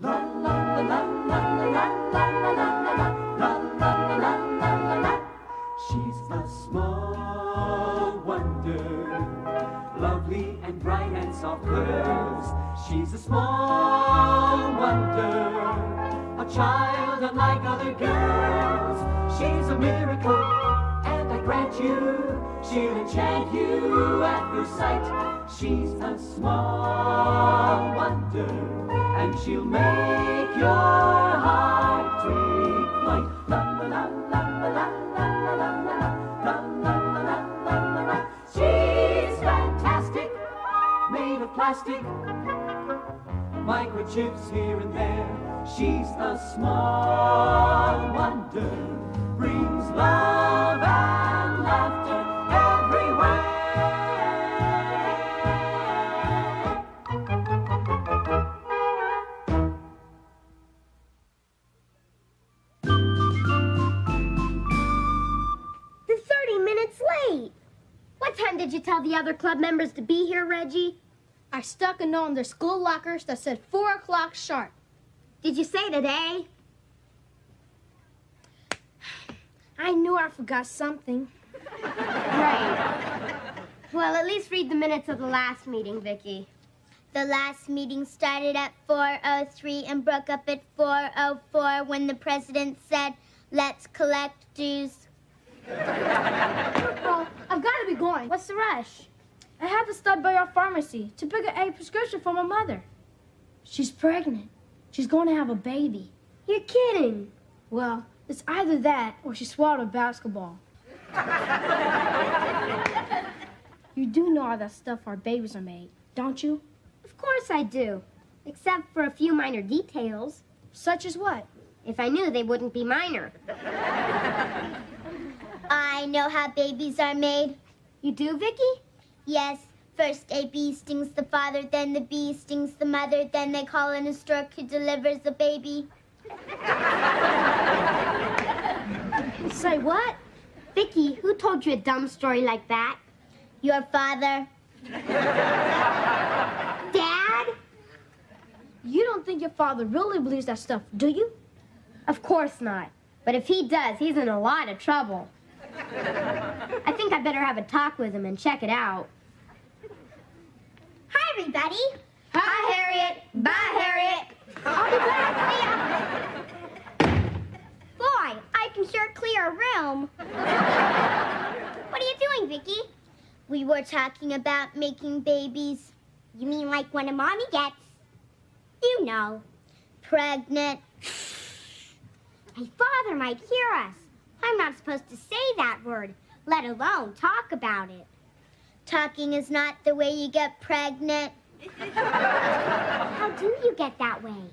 La la la la la la la la la la la la la. She's a small wonder, lovely and bright and soft curves. She's a small wonder, a child unlike other girls. She's a miracle, and I grant you, she'll enchant you at first sight. She's a small wonder, and she'll make your heart take flight. La la la la la la la la la la la la la. She's fantastic, made of plastic, microchips here and there. She's a small wonder, brings love and laughter everywhere. They're 30 minutes late. What time did you tell the other club members to be here, Reggie? I stuck a note in their school lockers that said 4 o'clock sharp. Did you say today? I knew I forgot something. Right. Well, at least read the minutes of the last meeting, Vicky. The last meeting started at 4:03 and broke up at 4:04 when the president said, "Let's collect dues." Well, I've got to be going. What's the rush? I have to stop by our pharmacy to pick up a prescription for my mother. She's pregnant. She's going to have a baby. You're kidding. Well, it's either that or she swallowed a basketball. You do know how that stuff our babies are made, don't you? Of course I do. Except for a few minor details. Such as what? If I knew, they wouldn't be minor. I know how babies are made. You do, Vicky? Yes, first a bee stings the father, then the bee stings the mother, then they call in a stork who delivers the baby. Say what? Vicky, who told you a dumb story like that? Your father. Dad? You don't think your father really believes that stuff, do you? Of course not. But if he does, he's in a lot of trouble. I think I better have a talk with him and check it out. Hi, everybody. Hi, Harriet. Bye, Harriet. I'll be back. Boy, I can sure clear a room. What are you doing, Vicky? We were talking about making babies. You mean like when a mommy gets, you know, pregnant? My father might hear us. I'm not supposed to say that word, let alone talk about it. Talking is not the way you get pregnant. How do you get that way?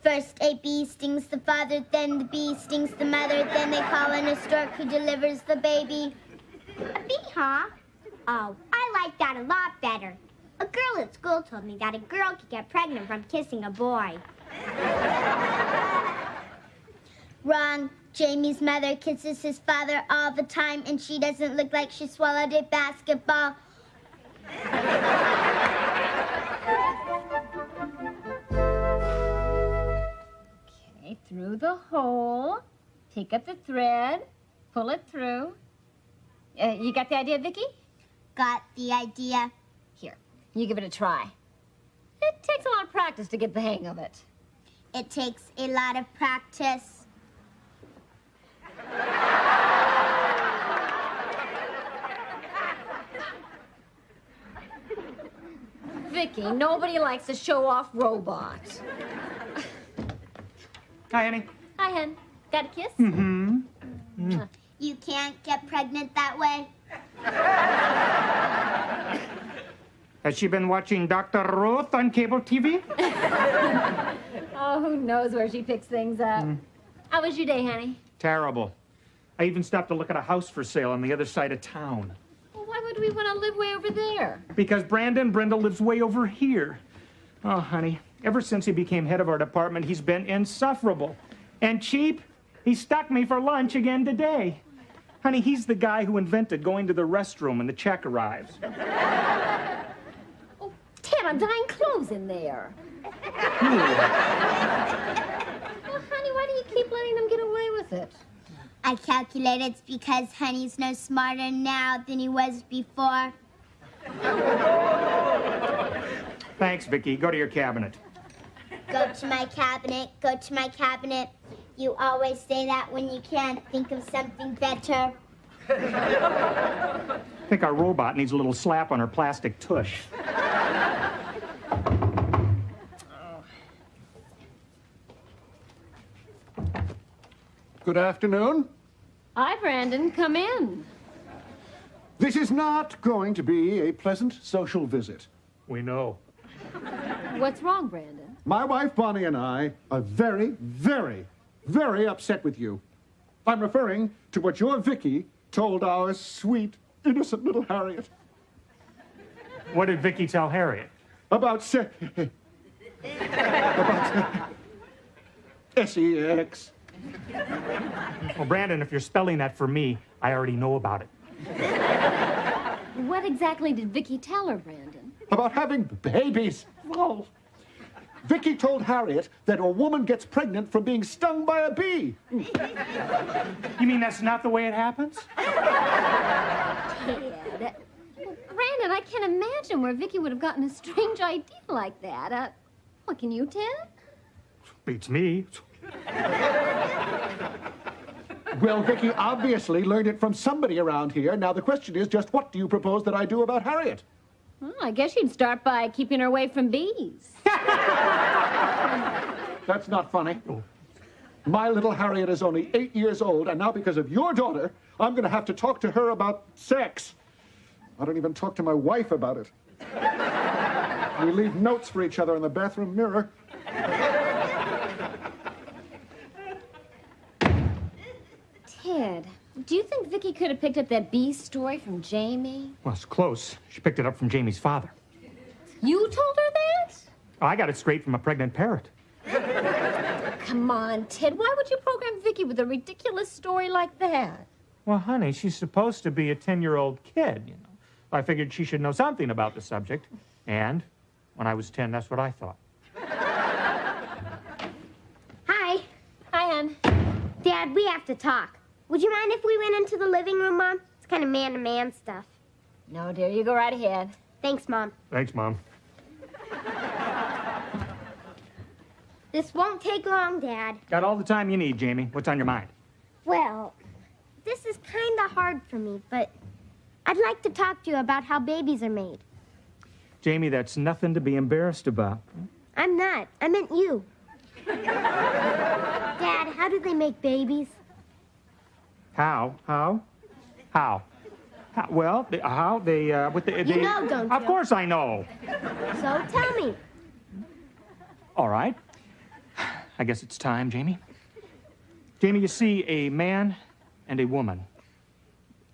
First a bee stings the father, then the bee stings the mother, then they call in a stork who delivers the baby. A bee, huh? Oh, I like that a lot better. A girl at school told me that a girl could get pregnant from kissing a boy. Wrong. Jamie's mother kisses his father all the time, and she doesn't look like she swallowed a basketball. Okay, through the hole, pick up the thread, pull it through. You got the idea, Vicky? Got the idea. Here, you give it a try. It takes a lot of practice to get the hang of it. It takes a lot of practice. Vicky, nobody likes a show-off robot. Hi, honey. Hi, Hen. Got a kiss? Mm-hmm. You can't get pregnant that way. Has she been watching Dr. Ruth on cable TV? Oh, who knows where she picks things up. How was your day, honey? Terrible. I even stopped to look at a house for sale on the other side of town. Well, why would we want to live way over there? Because Brandon Brindle lives way over here. Oh, honey, ever since he became head of our department, he's been insufferable. And cheap, he stuck me for lunch again today. Honey, he's the guy who invented going to the restroom when the check arrives. Oh, Ted, I'm dyeing clothes in there. keep letting them get away with it? I calculate it's because Honey's no smarter now than he was before. Thanks, Vicky. Go to your cabinet. Go to my cabinet, go to my cabinet. You always say that when you can't think of something better. I think our robot needs a little slap on her plastic tush. Good afternoon. Hi, Brandon. Come in. This is not going to be a pleasant social visit. We know. What's wrong, Brandon? My wife Bonnie and I are very, very, very upset with you. I'm referring to what your Vicky told our sweet, innocent little Harriet What did Vicky tell Harriet? about sex. Well, Brandon, if you're spelling that for me, I already know about it. What exactly did Vicky tell her, Brandon? About having babies. Oh. Vicky told Harriet that a woman gets pregnant from being stung by a bee. You mean that's not the way it happens? Ted. Brandon, I can't imagine where Vicky would have gotten a strange idea like that. What, can you, Ted? Beats me. Well, Vicky obviously learned it from somebody around here. Now, the question is just what do you propose that I do about Harriet? Well, I guess you'd start by keeping her away from bees. That's not funny. My little Harriet is only 8 years old, and now because of your daughter, I'm going to have to talk to her about sex. I don't even talk to my wife about it. We leave notes for each other in the bathroom mirror. Ted, do you think Vicky could have picked up that bee story from Jamie? Well, it's close. She picked it up from Jamie's father. You told her that? I got it straight from a pregnant parrot. Come on, Ted. Why would you program Vicky with a ridiculous story like that? Well, honey, she's supposed to be a 10-year-old kid, you know. I figured she should know something about the subject. And when I was 10, that's what I thought. Hi. Hi, hon. Dad, we have to talk. Would you mind if we went into the living room, Mom? It's kind of man-to-man stuff. No, dear. You go right ahead. Thanks, Mom. Thanks, Mom. This won't take long, Dad. Got all the time you need, Jamie. What's on your mind? Well, this is kind of hard for me, but I'd like to talk to you about how babies are made. Jamie, that's nothing to be embarrassed about. I'm not. I meant you. Dad, how do they make babies? How? Well, how they with the You know, don't Of you? course I know. So tell me. All right. I guess it's time, Jamie. Jamie, you see, a man and a woman.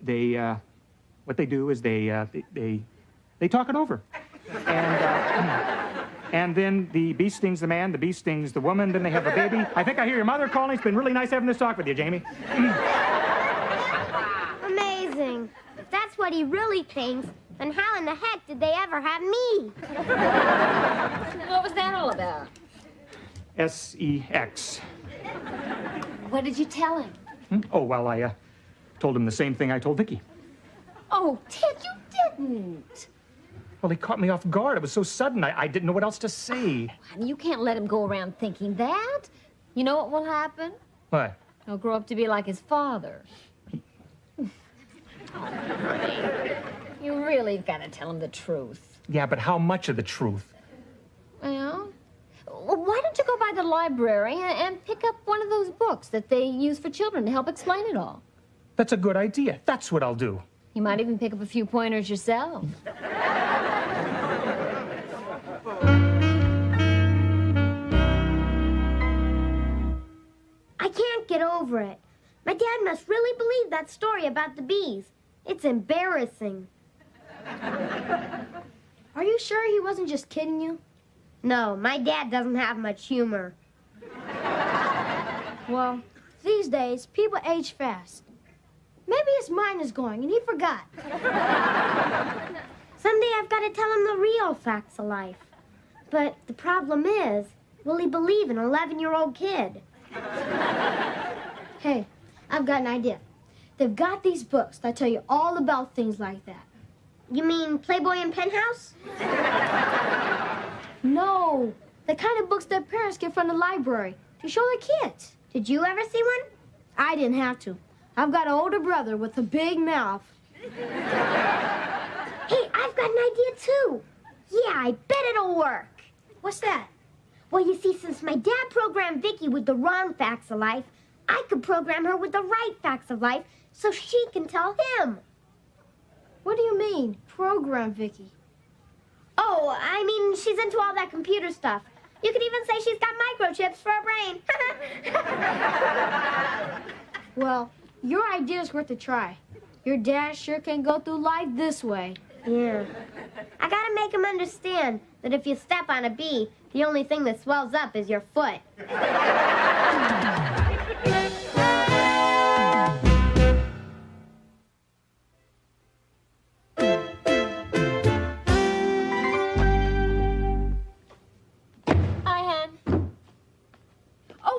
They what they do is they talk it over. And then the bee stings the man, the bee stings the woman, then they have a baby. I think I hear your mother calling. It's been really nice having this talk with you, Jamie. Amazing. If that's what he really thinks, then how in the heck did they ever have me? What was that all about? S-E-X. What did you tell him? Oh, well, I told him the same thing I told Vicky. Oh, Ted, you didn't. Well, he caught me off guard. It was so sudden, I didn't know what else to say. Honey, you can't let him go around thinking that. You know what will happen? What? He'll grow up to be like his father. You really got to tell him the truth. Yeah, but how much of the truth? Well, why don't you go by the library and pick up one of those books that they use for children to help explain it all? That's a good idea. That's what I'll do. You might even pick up a few pointers yourself. I can't get over it. My dad must really believe that story about the bees. It's embarrassing. Are you sure he wasn't just kidding you? No, my dad doesn't have much humor. Well, these days, people age fast. Maybe his mind is going and he forgot. Someday I've got to tell him the real facts of life. But the problem is, will he believe an 11-year-old kid? Hey, I've got an idea. They've got these books that tell you all about things like that. You mean Playboy and Penthouse? No, the kind of books that parents get from the library to show their kids. Did you ever see one? I didn't have to. I've got an older brother with a big mouth. Hey, I've got an idea too. Yeah, I bet it'll work. What's that? Well, you see, since my dad programmed Vicky with the wrong facts of life, I could program her with the right facts of life so she can tell him. What do you mean, program Vicky? Oh, I mean, she's into all that computer stuff. You could even say she's got microchips for a brain. Well, your idea's worth a try. Your dad sure can go through life this way. Yeah. I gotta make him understand that if you step on a bee, the only thing that swells up is your foot.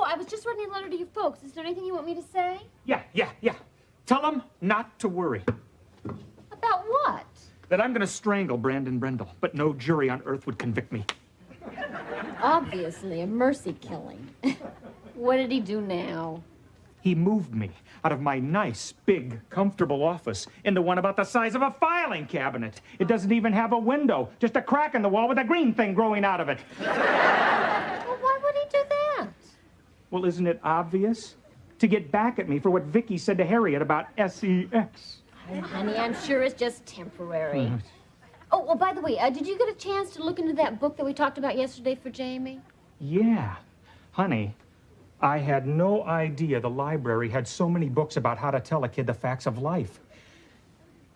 I was just writing a letter to you folks. Is there anything you want me to say? Yeah. Tell them not to worry. About what? That I'm going to strangle Brandon Brendel, but no jury on earth would convict me. Obviously, a mercy killing. What did he do now? He moved me out of my nice, big, comfortable office into one about the size of a filing cabinet. It doesn't even have a window, just a crack in the wall with a green thing growing out of it. Well, why would he do that? Well, isn't it obvious? To get back at me for what Vicky said to Harriet about sex. Oh, honey, I'm sure it's just temporary. Oh, well, by the way, did you get a chance to look into that book that we talked about yesterday for Jamie? Yeah. Honey, I had no idea the library had so many books about how to tell a kid the facts of life.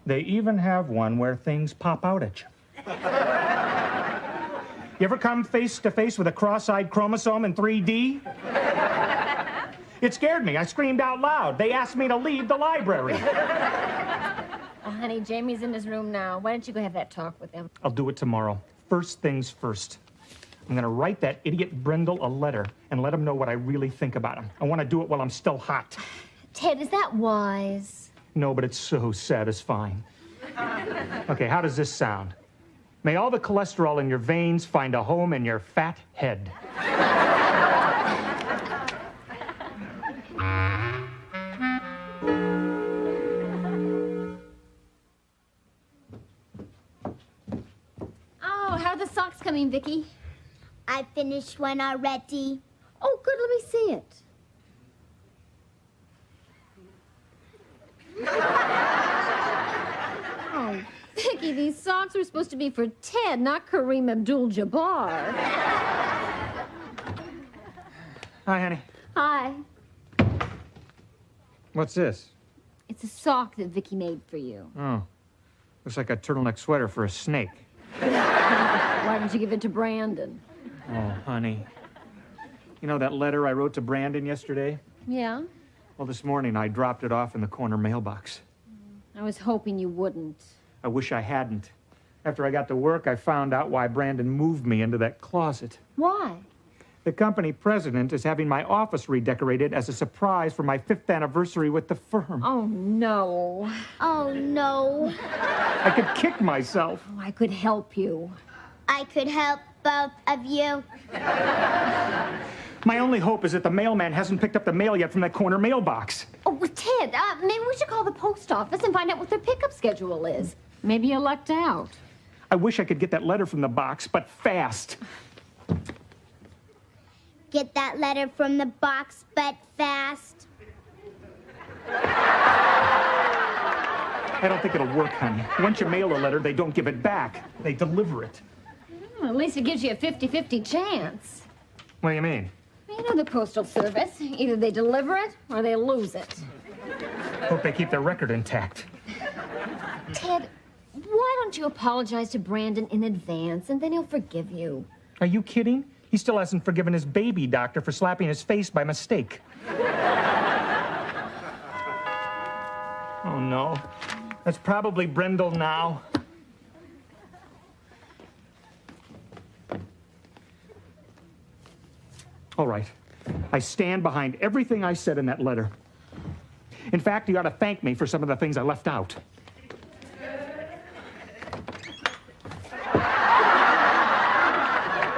They even have one where things pop out at you. You ever come face to face with a cross-eyed chromosome in 3D? It scared me. I screamed out loud. They asked me to leave the library. Oh, honey, Jamie's in his room now. Why don't you go have that talk with him? I'll do it tomorrow. First things first. I'm going to write that idiot Brendel a letter and let him know what I really think about him. I want to do it while I'm still hot. Ted, is that wise? No, but it's so satisfying. Okay, how does this sound? May all the cholesterol in your veins find a home in your fat head. Oh, how are the socks coming, Vicky? I finished one already. Oh, good. Let me see it. Oh, Vicky, these socks were supposed to be for Ted, not Kareem Abdul-Jabbar. Hi, honey. Hi. What's this? It's a sock that Vicky made for you. Oh, looks like a turtleneck sweater for a snake. Why didn't you give it to Brandon? Oh, honey. You know that letter I wrote to Brandon yesterday? Yeah? Well, this morning I dropped it off in the corner mailbox. I was hoping you wouldn't. I wish I hadn't. After I got to work, I found out why Brandon moved me into that closet. Why? The company president is having my office redecorated as a surprise for my 5th anniversary with the firm. Oh, no. Oh, no. I could kick myself. Oh, I could help you. I could help both of you. My only hope is that the mailman hasn't picked up the mail yet from that corner mailbox. Oh, well, Ted, maybe we should call the post office and find out what their pickup schedule is. Maybe you lucked out. I wish I could get that letter from the box, but fast. Get that letter from the box, but fast. I don't think it'll work, honey. Once you mail a letter, they don't give it back. They deliver it. Well, at least it gives you a 50-50 chance. What do you mean? You know the Postal Service. Either they deliver it or they lose it. Hope they keep their record intact. Ted, why don't you apologize to Brandon in advance, and then he'll forgive you? Are you kidding? He still hasn't forgiven his baby doctor for slapping his face by mistake. Oh, no. That's probably Brendel now. All right. I stand behind everything I said in that letter. In fact, you ought to thank me for some of the things I left out.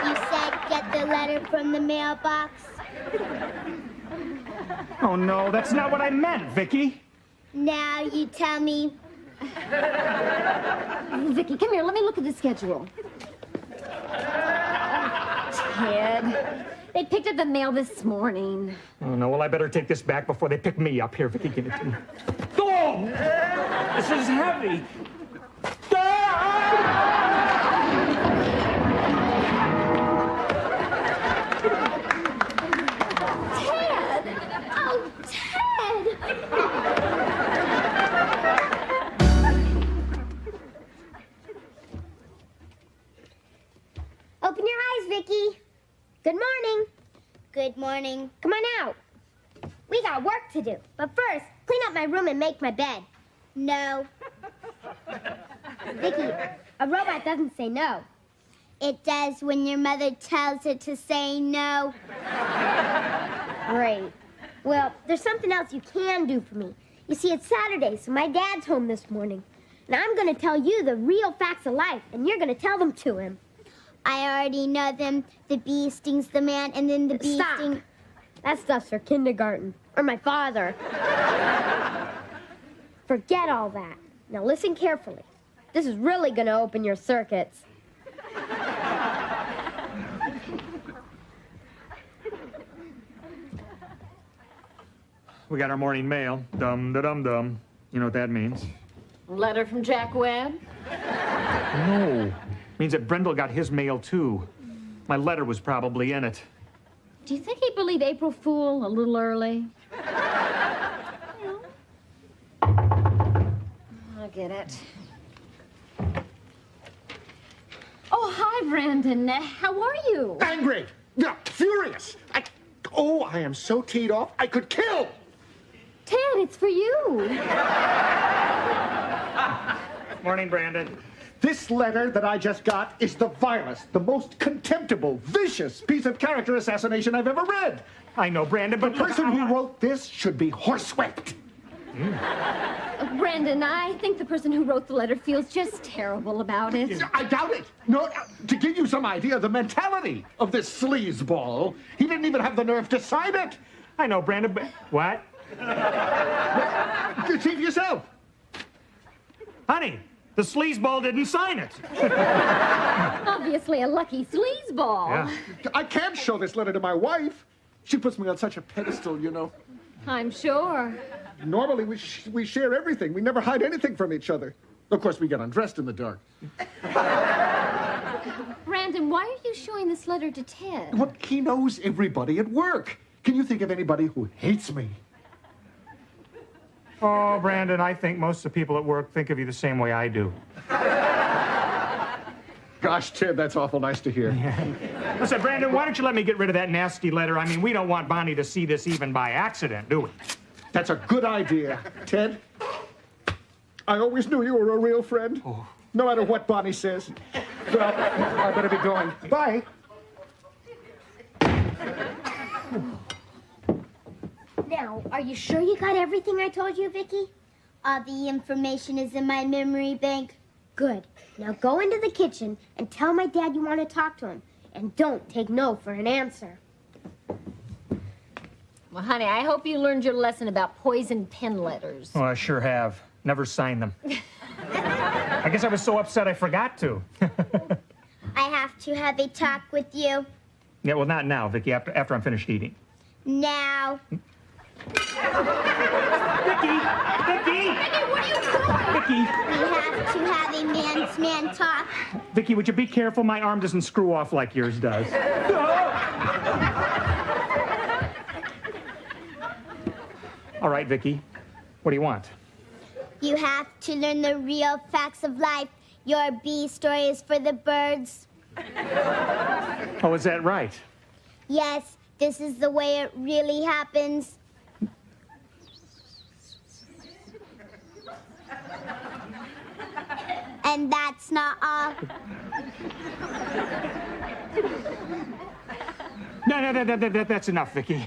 You said get the letter from the mailbox. Oh, no, that's not what I meant, Vicky. Now you tell me. Vicky, come here. Let me look at the schedule. Ted, they picked up the mail this morning. Oh, no, well, I better take this back before they pick me up. Here, Vicky, give it to me. Oh! This is heavy. Oh, Ted! Open your eyes, Vicky. Good morning. Good morning. Come on out. We got work to do. But first, clean up my room and make my bed. No. Vicky, a robot doesn't say no. It does when your mother tells it to say no. Great. Well, there's something else you can do for me. You see, it's Saturday, so my dad's home this morning. And I'm going to tell you the real facts of life, and you're going to tell them to him. I already know them. The bee stings the man, and then the bee Stop. stings... That stuff's for kindergarten. Or my father. Forget all that. Now listen carefully. This is really going to open your circuits. We got our morning mail. Dum-da-dum-dum. You know what that means? Letter from Jack Webb? No. Means that Brendel got his mail, too. My letter was probably in it. Do you think he'd believe April Fool a little early? I get it. Oh, hi, Brandon. How are you? Angry! Yeah, furious! I am so teed off, I could kill! Ted, it's for you. Morning, Brandon. This letter that I just got is the vilest, the most contemptible, vicious piece of character assassination I've ever read. I know, Brandon, The but... person who wrote this should be horsewhipped. Brandon, I think the person who wrote the letter feels just terrible about it. I doubt it. No, to give you some idea of the mentality of this sleazeball, he didn't even have the nerve to sign it. I know, Brandon, but... What? You see for yourself. Honey, the sleazeball didn't sign it. Obviously a lucky sleazeball. Yeah. I can't show this letter to my wife. She puts me on such a pedestal, you know. I'm sure. Normally, we share everything. We never hide anything from each other. Of course, we get undressed in the dark. Brandon, why are you showing this letter to Ted? Well, he knows everybody at work. Can you think of anybody who hates me? Oh, Brandon, I think most of the people at work think of you the same way I do. Gosh, Ted, that's awful nice to hear. Listen, Brandon, why don't you let me get rid of that nasty letter? I mean, we don't want Bonnie to see this even by accident, do we? That's a good idea. Ted, I always knew you were a real friend. Oh. No matter what Bonnie says. Well, I better be going. Bye. Now, are you sure you got everything I told you, Vicky? All the information is in my memory bank. Good. Now go into the kitchen and tell my dad you want to talk to him. And don't take no for an answer. Well, honey, I hope you learned your lesson about poison pen letters. Oh, I sure have. Never signed them. I guess I was so upset I forgot to. I have to have a talk with you. Yeah, well, not now, Vicky, after I'm finished eating. Now. Vicky! Vicky! What are you doing? Vicky! We have to have a man-to-man talk. Vicky, would you be careful? My arm doesn't screw off like yours does. All right, Vicky. What do you want? You have to learn the real facts of life. Your bee story is for the birds. Oh, is that right? Yes, this is the way it really happens. And that's not all. No, that's enough, Vicky.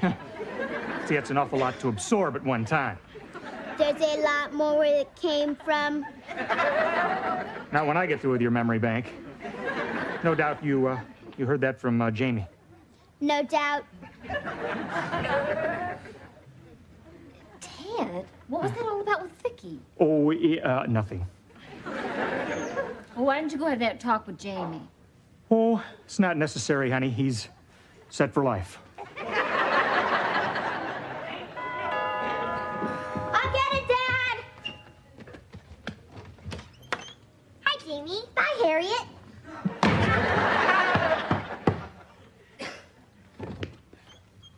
See, that's an awful lot to absorb at one time. There's a lot more where it came from. Not when I get through with your memory bank. No doubt you heard that from Jamie. No doubt. Ted, what was that all about with Vicky? Oh, nothing. Well, why didn't you go have that talk with Jamie? Oh, it's not necessary, honey. He's set for life. I'll get it, Dad! Hi, Jamie. Bye, Harriet.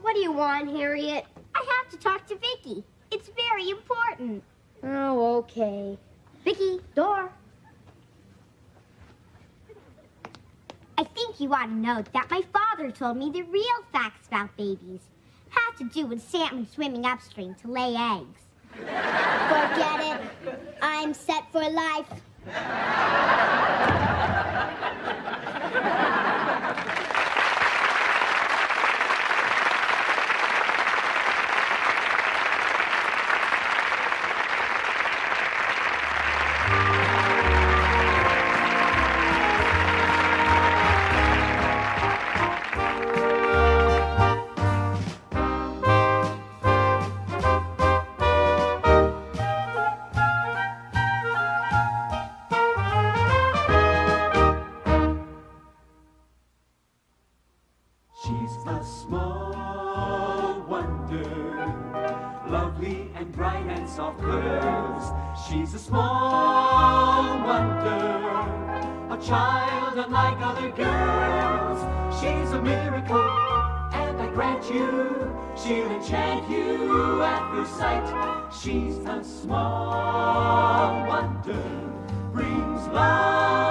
What do you want, Harriet? I have to talk to Vicky. It's very important. Oh, okay. Vicky, door. I think you ought to know that my father told me the real facts about babies have to do with salmon swimming upstream to lay eggs. Forget it. I'm set for life. She's a small wonder, lovely and bright and soft curves. She's a small wonder, a child unlike other girls. She's a miracle, and I grant you, she'll enchant you at first sight. She's a small wonder, brings love